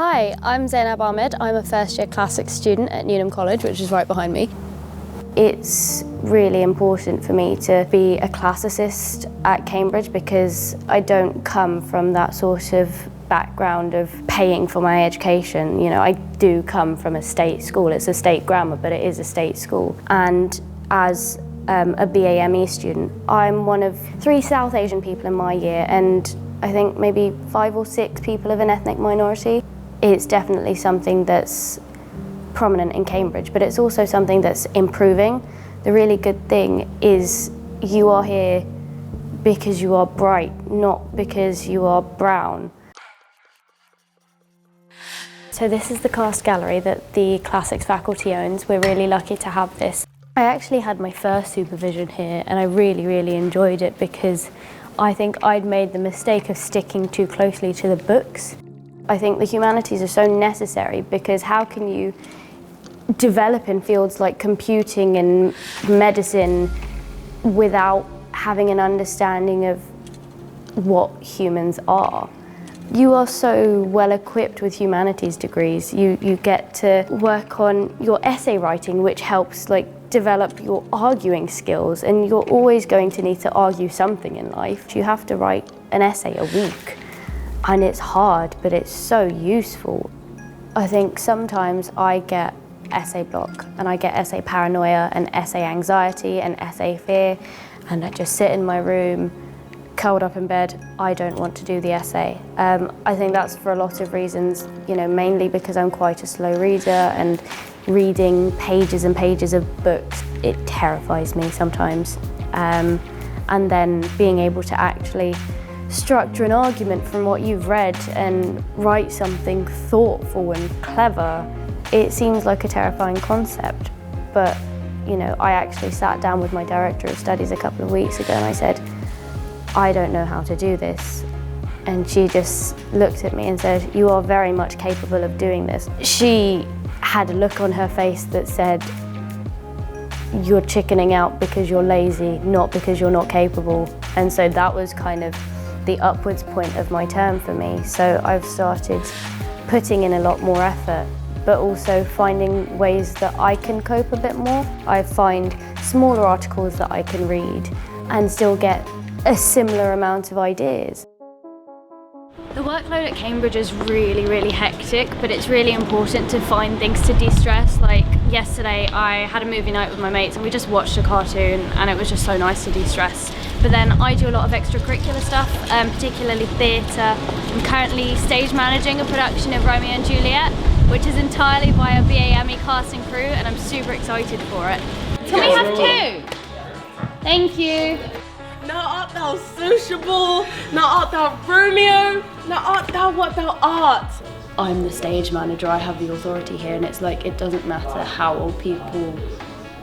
Hi, I'm Zaynab Ahmed. I'm a first year classics student at Newnham College, which is right behind me. It's really important for me to be a classicist at Cambridge because I don't come from that sort of background of paying for my education. You know, I do come from a state school. It's a state grammar, but it is a state school. And as a BAME student, I'm one of 3 South Asian people in my year, and I think maybe 5 or 6 people of an ethnic minority. It's definitely something that's prominent in Cambridge, but it's also something that's improving. The really good thing is you are here because you are bright, not because you are brown. So this is the cast gallery that the classics faculty owns. We're really lucky to have this. I actually had my first supervision here and I really enjoyed it because I think I'd made the mistake of sticking too closely to the books. I think the humanities are so necessary because how can you develop in fields like computing and medicine without having an understanding of what humans are? You are so well equipped with humanities degrees. You get to work on your essay writing, which helps develop your arguing skills, and you're always going to need to argue something in life. You have to write an essay a week, and it's hard, but it's so useful. I think sometimes I get essay block, and I get essay paranoia, and essay anxiety, and essay fear, and I just sit in my room, curled up in bed. I don't want to do the essay. I think that's for a lot of reasons, you know, mainly because I'm quite a slow reader, and reading pages and pages of books, it terrifies me sometimes. And then being able to actually structure an argument from what you've read and write something thoughtful and clever, it seems like a terrifying concept. But, you know, I actually sat down with my director of studies a couple of weeks ago and I said, I don't know how to do this. And she just looked at me and said, you are very much capable of doing this. She had a look on her face that said, you're chickening out because you're lazy, not because you're not capable. And so that was kind of the upwards point of my term for me. So I've started putting in a lot more effort, but also finding ways that I can cope a bit more. I find smaller articles that I can read and still get a similar amount of ideas. The workload at Cambridge is really hectic, but it's really important to find things to de-stress. Like yesterday I had a movie night with my mates and we just watched a cartoon and it was just so nice to de-stress. But then I do a lot of extracurricular stuff, particularly theatre. I'm currently stage managing a production of Romeo and Juliet, which is entirely by a BAME casting crew, and I'm super excited for it. Can we have 2? Thank you. Now art thou sociable, now art thou Romeo, now art thou what thou art. I'm the stage manager, I have the authority here, and it's like, it doesn't matter how old people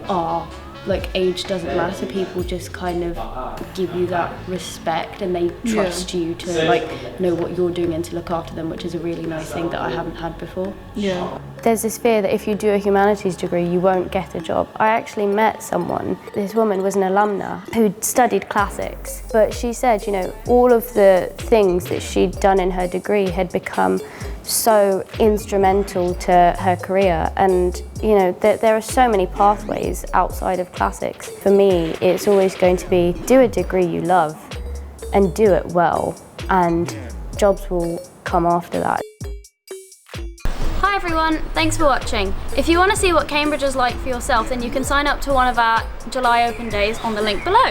are, like age doesn't matter, people just kind of give you that respect and they trust you to like know what you're doing and to look after them, which is a really nice thing that I haven't had before. Yeah. There's this fear that if you do a humanities degree, you won't get a job. I actually met someone, this woman was an alumna who'd studied classics, but she said, you know, all of the things that she'd done in her degree had become so instrumental to her career, and you know there are so many pathways outside of classics. For me, it's always going to be do a degree you love and do it well, and jobs will come after that. Hi everyone, thanks for watching. If you want to see what Cambridge is like for yourself, then you can sign up to one of our July open days on the link below.